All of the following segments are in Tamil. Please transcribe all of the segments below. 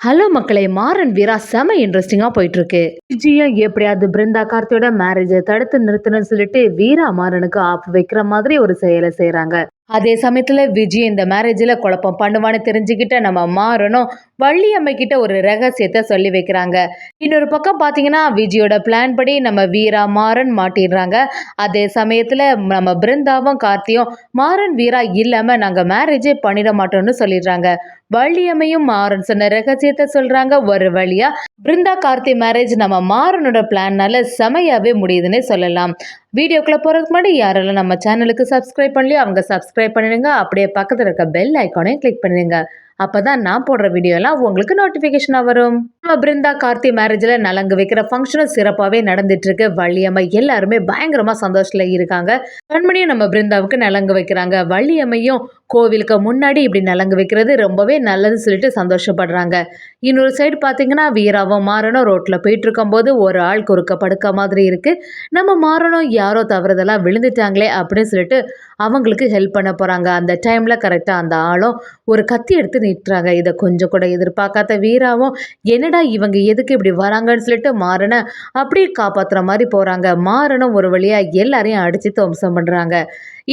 ஹலோ மக்களே, மாறன் வீரா செம இன்ட்ரெஸ்டிங்கா போயிட்டு இருக்கு. விஜயும் எப்படியாவது பிருந்தா கார்த்தியோட மேரேஜை தடுத்து நிறுத்தணும்னு சொல்லிட்டு வீரா மாறனுக்கு ஆப்பு வைக்கிற மாதிரி ஒரு செயலை செய்றாங்க. அதே சமயத்துல விஜய் இந்த மேரேஜ்ல குழப்பம் பண்ணுவான்னு தெரிஞ்சுக்கிட்ட நம்ம மாறனும் வள்ளியம்மை கிட்ட ஒரு ரகசியத்தை சொல்லி வைக்கிறாங்க. இன்னொரு பக்கம் பாத்தீங்கன்னா விஜயோட பிளான் படி நம்ம வீரா மாறன் மாட்டிடுறாங்க. அதே சமயத்துல நம்ம பிருந்தாவும் கார்த்தியும் மாறன் வீரா இல்லாம நாங்க மேரேஜே பண்ணிட மாட்டோம்னு சொல்லிடுறாங்க. வள்ளியம்மையும் மாறன் சொன்ன ரகசியத்தை சொல்றாங்க. ஒரு வழியா பிருந்தா கார்த்தி மேரேஜ் நம்ம மாறனோட பிளான்னால செமையாவே முடியுதுன்னே சொல்லலாம். வீடியோக்குள்ள போறதுக்கு முன்னாடி யாரெல்லாம் நம்ம சேனலுக்கு சப்ஸ்கிரைப் பண்ணலையோ அவங்க சப்ஸ்கிரைப் பண்ணிடுங்க. அப்படியே பக்கத்துல இருக்க பெல் ஐக்கானையும் கிளிக் பண்ணிடுங்க. அப்பதான் நான் போடுற வீடியோ எல்லாம் உங்களுக்கு நோட்டிபிகேஷனா வரும். நம்ம பிருந்தா கார்த்தி மேரேஜ்ல நலங்கு வைக்கிற ஃபங்க்ஷனும் சிறப்பாவே நடந்துட்டு இருக்கு. வள்ளியம்மை எல்லாருமே பயங்கரமா சந்தோஷத்துல இருக்காங்க. கண்மணியும் நம்ம பிருந்தாவுக்கு நலங்கு வைக்கிறாங்க. வள்ளியம்மையும் கோவிலுக்கு முன்னாடி இப்படி நலங்கு வைக்கிறது ரொம்பவே நல்லதுன்னு சொல்லிட்டு சந்தோஷப்படுறாங்க. இன்னொரு சைடு பாத்தீங்கன்னா வீராவும் மாறனும் ரோட்ல போயிட்டு இருக்கும் போது ஒரு ஆள் குறுக்க படுக்க மாதிரி இருக்கு. நம்ம மாறனும் யாரோ தவறுதெல்லாம் விழுந்துட்டாங்களே அப்படின்னு சொல்லிட்டு அவங்களுக்கு ஹெல்ப் பண்ண போறாங்க. அந்த டைம்ல கரெக்டா அந்த ஆளும் ஒரு கத்தி எடுத்து நிற்கிறாங்க. இதை கொஞ்சம் கூட எதிர்பார்க்காத வீராவும் என்னடா இவங்க எதுக்கு இப்படி வராங்கன்னு சொல்லிட்டு மாறனை அப்படியே காப்பாத்துற மாதிரி போறாங்க. மாறனும் ஒரு வழியா எல்லாரையும் அடிச்சு துவம்சம் பண்றாங்க.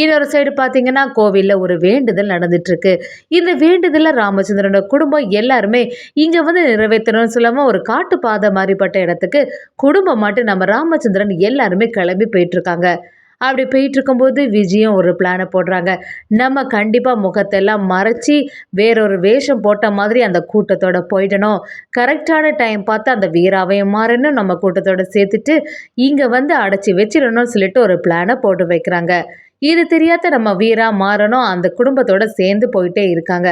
இன்னொரு சைடு பார்த்தீங்கன்னா கோவில்ல ஒரு வேண்டுதல் நடந்துட்டு இருக்கு. இந்த வேண்டுதல்ல ராமச்சந்திரனோட குடும்பம் எல்லாருமே இங்க வந்து நிறைவேற்றணும்னு சொல்லாம ஒரு காட்டு பாதை மாதிரிப்பட்ட இடத்துக்கு குடும்பம் மட்டும் நம்ம ராமச்சந்திரன் எல்லாருமே கிளம்பி போயிட்டு இருக்காங்க. அப்படி போயிட்டு இருக்கும்போது விஜயும் ஒரு பிளானை போடுறாங்க. நம்ம கண்டிப்பா முகத்தெல்லாம் மறைச்சி வேறொரு வேஷம் போட்ட மாதிரி அந்த கூட்டத்தோட போயிடணும். கரெக்டான டைம் பார்த்து அந்த வீராவையும் மாறனும் நம்ம கூட்டத்தோட சேர்த்துட்டு இங்க வந்து அடைச்சி வச்சிடணும்னு சொல்லிட்டு ஒரு பிளானை போட்டு வைக்கிறாங்க. இது தெரியாத நம்ம வீரா மாறனும் அந்த குடும்பத்தோட சேர்ந்து போயிட்டே இருக்காங்க.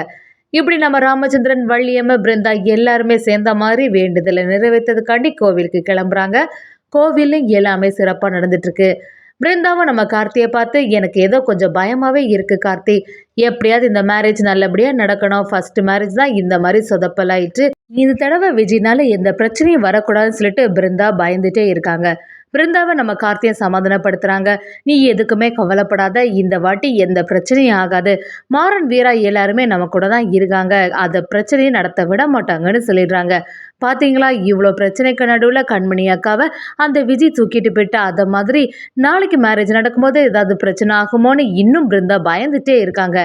இப்படி நம்ம ராமச்சந்திரன் வள்ளியம்மை பிருந்தா எல்லாருமே சேர்ந்த மாதிரி வேண்டுதலை நிறைவேற்றதுக்காண்டி கோவிலுக்கு கிளம்புறாங்க. கோவிலும் எல்லாமே சிறப்பா நடந்துட்டு இருக்கு. பிருந்தாவும் நம்ம கார்த்தியை பார்த்து எனக்கு ஏதோ கொஞ்சம் பயமாவே இருக்கு கார்த்தி, எப்படியாவது இந்த மேரேஜ் நல்லபடியா நடக்கணும். ஃபர்ஸ்ட் மேரேஜ் தான் இந்த மாதிரி சொதப்பலாயிட்டு, இந்த தடவை விஜய்னால எந்த பிரச்சனையும் வரக்கூடாதுன்னு சொல்லிட்டு பிருந்தா பயந்துட்டே இருக்காங்க. பிருந்தாவை நம்ம கார்த்தியை சமாதானப்படுத்துறாங்க. நீ எதுக்குமே கவலைப்படாத, இந்த வாட்டி எந்த பிரச்சனையும் ஆகாது. மாறன் வீரா எல்லாருமே நம்ம கூட தான் இருக்காங்க, அந்த பிரச்சனையை நடத்த விட மாட்டாங்கன்னு சொல்லிடுறாங்க. பாத்தீங்களா, இவ்வளோ பிரச்சனைக்கு நடுவில் கண்மணி அக்காவை அந்த விஜய் தூக்கிட்டு போயிட்டு அதை மாதிரி நாளைக்கு மேரேஜ் நடக்கும்போது ஏதாவது பிரச்சனை ஆகுமோன்னு இன்னும் பிருந்தா பயந்துட்டே இருக்காங்க.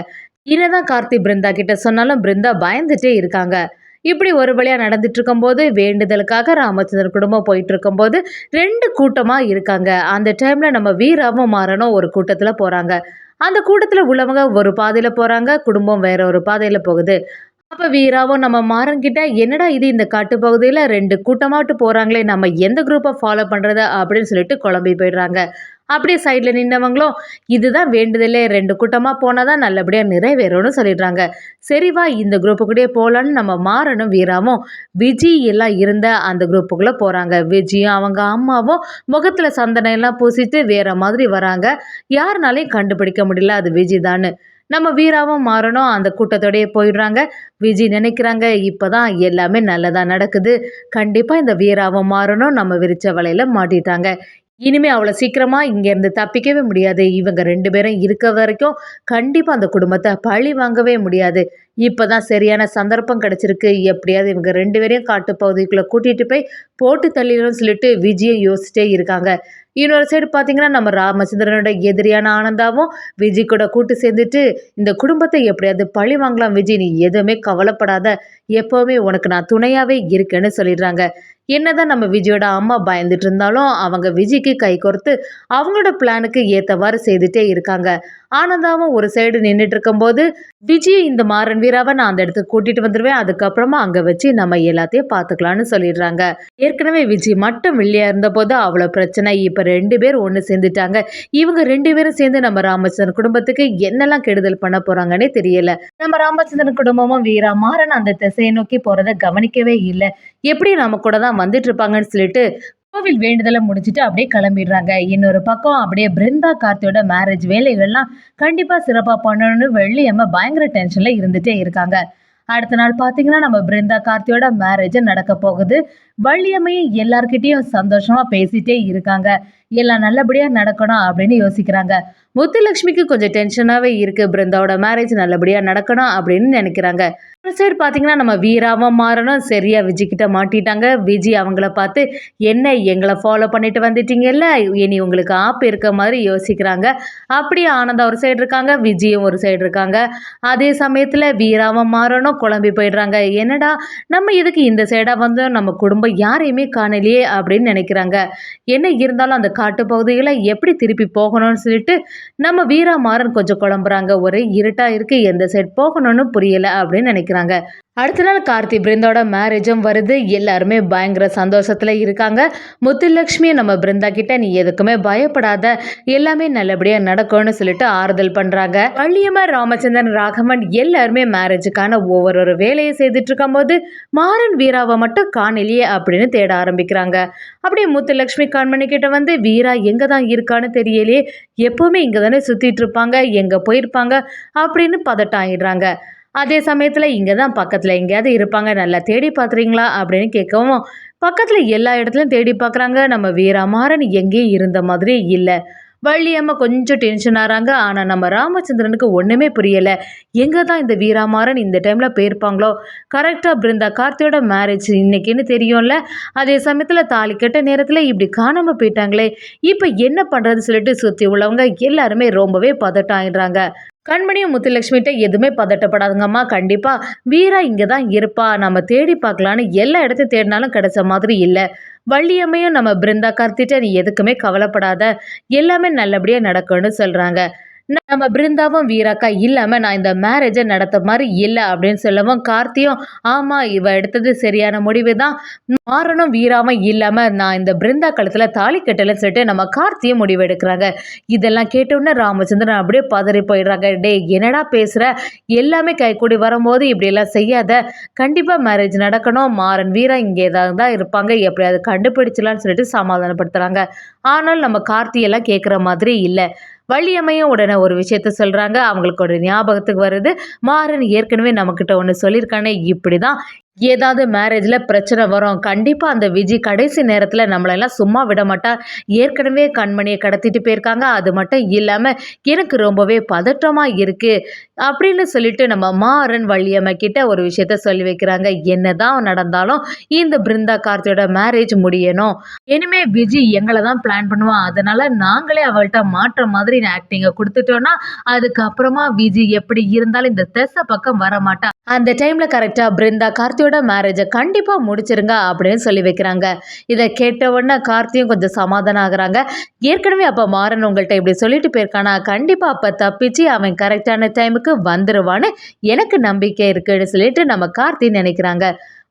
என்னதான் கார்த்தி பிருந்தா கிட்ட சொன்னாலும் பிருந்தா பயந்துட்டே இருக்காங்க. இப்படி ஒரு வழியா நடந்துட்டு இருக்கும்போது வேண்டுதலுக்காக ராமச்சந்திரன் குடும்பம் போயிட்டு இருக்கும்போது ரெண்டு கூட்டமா இருக்காங்க. அந்த டைம்ல நம்ம வீராவும் மாறனும் ஒரு கூட்டத்துல போறாங்க. அந்த கூட்டத்துல உள்ளவங்க ஒரு பாதையில போறாங்க, குடும்பம் வேற ஒரு பாதையில போகுது. அப்ப வீராவும் நம்ம மாறன் கிட்ட என்னடா இது, இந்த காட்டு பகுதியில ரெண்டு கூட்டமாட்டு போறாங்களே, நம்ம எந்த குரூப்பை ஃபாலோ பண்றது அப்படின்னு சொல்லிட்டு குழம்பி போயிடுறாங்க. அப்படியே சைட்ல நின்னவங்களும் இதுதான் வேண்டுதலே, ரெண்டு கூட்டமா போனாதான் நல்லபடியா நிறைவேறும்னு சொல்லிடுறாங்க. சரிவா இந்த குரூப்புக்குள்ளே போலான்னு நம்ம மாறனும் வீராவும் விஜய் எல்லாம் இருந்த அந்த குரூப்புக்குள்ள போறாங்க. விஜயும் அவங்க அம்மாவும் முகத்துல சந்தனம் எல்லாம் பூசிட்டு வேற மாதிரி வராங்க. யாருனாலையும் கண்டுபிடிக்க முடியல அது விஜய் தான்னு. நம்ம வீராவும் மாறனும் அந்த கூட்டத்தோடயே போயிடுறாங்க. விஜய் நினைக்கிறாங்க இப்பதான் எல்லாமே நல்லதா நடக்குது, கண்டிப்பா இந்த வீராவும் மாறனும் நம்ம விரிச்ச வலையில மாட்டிட்டாங்க, இனிமே அவ்வளோ சீக்கிரமா இங்கேருந்து தப்பிக்கவே முடியாது. இவங்க ரெண்டு பேரும் இருக்க வரைக்கும் கண்டிப்பா அந்த குடும்பத்தை பழி வாங்கவே முடியாது. இப்பதான் சரியான சந்தர்ப்பம் கிடைச்சிருக்கு, எப்படியாவது இவங்க ரெண்டு பேரையும் காட்டு பகுதிக்குள்ள கூட்டிட்டு போய் போட்டு தள்ளிடணும்னு சொல்லிட்டு விஜயை யோசிச்சிட்டே இருக்காங்க. இன்னொரு சைடு பார்த்தீங்கன்னா நம்ம ராமச்சந்திரனோட எதிரியான ஆனந்தாவும் விஜய் கூட கூட்டு சேர்ந்துட்டு இந்த குடும்பத்தை எப்படியாவது பழி வாங்கலாம் விஜய், நீ எதுவுமே கவலைப்படாத, எப்பவுமே உனக்கு நான் துணையாவே இருக்கேன்னு சொல்லிடுறாங்க. என்னதான் நம்ம விஜயோட அம்மா பயந்துட்டு இருந்தாலும் அவங்க விஜய்க்கு கை கோர்த்து அவங்களோட பிளானுக்கு ஏத்தவாறு செய்துட்டே இருக்காங்க. ஆனந்தாவும் ஒரு சைடு நின்றுட்டு இருக்கும்போது விஜய் இந்த மாறன் வீராவை நான் அந்த இடத்துக்கு கூட்டிட்டு வந்துடுவேன், அதுக்கப்புறமா அங்க வச்சு நம்ம எல்லாத்தையும் பார்த்துக்கலாம்னு சொல்லிடுறாங்க. ஏற்கனவே விஜய் மட்டும் வெளியா இருந்த போது அவ்வளோ பிரச்சனை, இப்ப ரெண்டு பேர் ஒன்று சேர்ந்துட்டாங்க. இவங்க ரெண்டு பேரும் சேர்ந்து நம்ம ராமச்சந்திரன் குடும்பத்துக்கு என்னெல்லாம் கெடுதல் பண்ண போறாங்கன்னே தெரியல. நம்ம ராமச்சந்திரன் குடும்பமும் வீரா மாறன் அந்த திசையை நோக்கி போறதை கவனிக்கவே இல்லை. எப்படி நம்ம கூட தான் வந்துட்டு இருப்பாங்கன்னு சொல்லிட்டு கோவில் வேண்டுதலை முடிச்சுட்டு அப்படியே கிளம்பிடுறாங்க. இன்னொரு பக்கம் அப்படியே பிருந்தா கார்த்தியோட மேரேஜ் வேலைகள்லாம் கண்டிப்பா சிறப்பா பண்ணணும்னு வெள்ளியம்மா பயங்கர டென்ஷன்ல இருந்துட்டே இருக்காங்க. அடுத்த நாள் பாத்தீங்கன்னா நம்ம பிருந்தா கார்த்தியோட மேரேஜ் நடக்க போகுது. வள்ளியம்மையும் எல்லார்கிட்டயும் சந்தோஷமா பேசிட்டே இருக்காங்க. எல்லாம் நல்லபடியா நடக்கணும் அப்படின்னு யோசிக்கிறாங்க. முத்துலட்சுமிக்கு கொஞ்சம் டென்ஷனாவே இருக்கு. பிருந்தாவோட மேரேஜ் நல்லபடியா நடக்கணும் அப்படின்னு நினைக்கிறாங்க. ஒரு சைடு பாத்தீங்கன்னா நம்ம வீராவும் மாறனும் சரியா விஜய் கிட்ட மாட்டிட்டாங்க. விஜய் அவங்கள பார்த்து என்ன எங்களை ஃபாலோ பண்ணிட்டு வந்துட்டீங்கல்ல, இனி உங்களுக்கு ஆப்பு இருக்க மாதிரி யோசிக்கிறாங்க. அப்படியே ஆனந்தா ஒரு சைடு இருக்காங்க, விஜயும் ஒரு சைடு இருக்காங்க. அதே சமயத்துல வீராவும் மாறனும் குழம்பி போயிடுறாங்க. என்னடா நம்ம இதுக்கு இந்த சைடா வந்து நம்ம குடும்பம் யாரையுமே காணலையே அப்படின்னு நினைக்கிறாங்க. என்ன இருந்தாலும் அந்த காட்டு பகுதிகளை எப்படி திருப்பி போகணும்னு சொல்லிட்டு நம்ம வீரா மாறன் கொஞ்சம் குழம்புறாங்க. ஒரே இருட்டா இருக்கு, எந்த சைடு போகணும்னு புரியல அப்படின்னு நினைக்கிறாங்க. அடுத்த நாள் கார்த்தி பிருந்தாவோட மேரேஜும் வருது. எல்லாருமே பயங்கர சந்தோஷத்துல இருக்காங்க. முத்துலட்சுமி நம்ம பிருந்தா கிட்ட நீ எதுக்குமே பயப்படாத, எல்லாமே நல்லபடியா நடக்கும்னு சொல்லிட்டு ஆறுதல் பண்றாங்க. வள்ளியம்மா, ராமச்சந்திரன், ராகவன் எல்லாருமே மேரேஜுக்கான ஒவ்வொரு வேலையை செய்துட்டு இருக்கும் போது மாறன் வீராவை மட்டும் காணலையே அப்படின்னு தேட ஆரம்பிக்கிறாங்க. அப்படியே முத்துலட்சுமி கண்மணி கிட்ட வந்து வீரா எங்க தான் இருக்கான்னு தெரியலையே, எப்பவுமே இங்க தானே சுத்திட்டு இருப்பாங்க, எங்க போயிருப்பாங்க அப்படின்னு பதட்டம் ஆயிடுறாங்க. அதே சமயத்துல இங்க தான் பக்கத்துல எங்கேயாவது இருப்பாங்க, நல்லா தேடி பாக்குறீங்களா அப்படின்னு கேட்கவும் பக்கத்துல எல்லா இடத்துலயும் தேடி பார்க்குறாங்க. நம்ம வீராமாறன் எங்கேயும் இருந்த மாதிரியே இல்லை. வள்ளியம்மா கொஞ்சம் டென்ஷன் ஆறாங்க. ஆனா நம்ம ராமச்சந்திரனுக்கு ஒண்ணுமே புரியல. எங்க தான் இந்த வீராமாறன் இந்த டைம்ல போயிருப்பாங்களோ? கரெக்டா பிருந்தா கார்த்தியோட மேரேஜ் இன்னைக்குன்னு தெரியும்ல, அதே சமயத்துல தாலி கட்ட நேரத்துல இப்படி காணாம போயிட்டாங்களே, இப்ப என்ன பண்றது சொல்லிட்டு சுத்தி உள்ளவங்க எல்லாருமே ரொம்பவே பதட்டம் ஆயிடுறாங்க. கண்மணியும் முத்துலட்சுமிகிட்ட எதுவுமே பதட்டப்படாதுங்கம்மா, கண்டிப்பா வீரா இங்கே தான் இருப்பா, நம்ம தேடி பார்க்கலான்னு எல்லா இடத்தையும் தேடினாலும் கிடைச்ச மாதிரி இல்லை. வள்ளியம்மையும் நம்ம பிருந்தா கார்த்திட்ட நீ எதுக்குமே கவலைப்படாத, எல்லாமே நல்லபடியாக நடக்கும்னு சொல்கிறாங்க. நம்ம பிருந்தாவும் வீராக்கா இல்லாம நான் இந்த மேரேஜை நடத்த மாதிரி இல்லை அப்படின்னு சொல்லவும் கார்த்தியும் ஆமா இவ எடுத்தது சரியான முடிவு தான், மாறனும் வீராவும் இல்லாம நான் இந்த பிருந்தா கழுத்துல தாலி கட்டலன்னு சொல்லிட்டு நம்ம கார்த்தியும் முடிவு எடுக்கிறாங்க. இதெல்லாம் கேட்டோன்னே ராமச்சந்திரன் அப்படியே பதறி போயிடுறாங்க. டே என்னடா பேசுற, எல்லாமே கைக்கூடி வரும்போது இப்படி எல்லாம் செய்யாத, கண்டிப்பா மேரேஜ் நடக்கணும், மாறன் வீரா இங்கே ஏதாவது தான் இருப்பாங்க, எப்படியாவது கண்டுபிடிச்சலான்னு சொல்லிட்டு சமாதானப்படுத்துறாங்க. ஆனால் நம்ம கார்த்தி எல்லாம் கேட்குற மாதிரி இல்லை. வள்ளியம்மையும் உடனே ஒரு விஷயத்த சொல்றாங்க. அவங்களுக்கு ஒரு ஞாபகத்துக்கு வருது. மாறன் ஏற்கனவே நம்மக்கிட்ட ஒன்று சொல்லியிருக்கானே, இப்படிதான் ஏதாவது மேரேஜ்ல பிரச்சனை வரும், கண்டிப்பா அந்த விஜய் கடைசி நேரத்துல நம்மளெல்லாம் சும்மா விட மாட்டா, ஏற்கனவே கண்மணியை கடத்திட்டு போயிருக்காங்க, அது மட்டும் இல்லாம எனக்கு ரொம்பவே பதற்றமா இருக்கு அப்படின்னு சொல்லிட்டு நம்ம மாறன் வள்ளியம்மை கிட்ட ஒரு விஷயத்த சொல்லி வைக்கிறாங்க. என்னதான் நடந்தாலும் இந்த பிருந்தா கார்த்தியோட மேரேஜ் முடியணும், இனிமே விஜய் எங்களை தான் பிளான் பண்ணுவான், அதனால நாங்களே அவள்கிட்ட மாற்ற மாதிரி ஆக்டிங்கை கொடுத்துட்டோம்னா அதுக்கப்புறமா விஜய் எப்படி இருந்தாலும் இந்த தெச பக்கம் வர மாட்டா, அந்த டைம்ல கரெக்டா பிருந்தா கார்த்தியோட மேரேஜை கண்டிப்பா முடிச்சிருங்க அப்படின்னு சொல்லி வைக்கிறாங்க. இதை கேட்ட உடனே கார்த்தியும் கொஞ்சம் சமாதானம் ஆகுறாங்க. ஏற்கனவே அப்ப மாறன் உங்கள்கிட்ட இப்படி சொல்லிட்டு போயிருக்கானா, கண்டிப்பா அப்ப தப்பிச்சு அவன் கரெக்டான டைமுக்கு வந்துருவான்னு எனக்கு நம்பிக்கை இருக்குன்னு சொல்லிட்டு நம்ம கார்த்தி நினைக்கிறாங்க.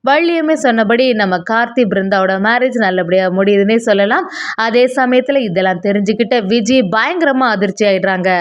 வள்ளியம்மை சொன்னபடி நம்ம கார்த்தி பிருந்தாவோட மேரேஜ் நல்லபடியா முடியுதுன்னே சொல்லலாம். அதே சமயத்துல இதெல்லாம் தெரிஞ்சுக்கிட்ட விஜய் பயங்கரமா அதிர்ச்சி ஆயிடுறாங்க.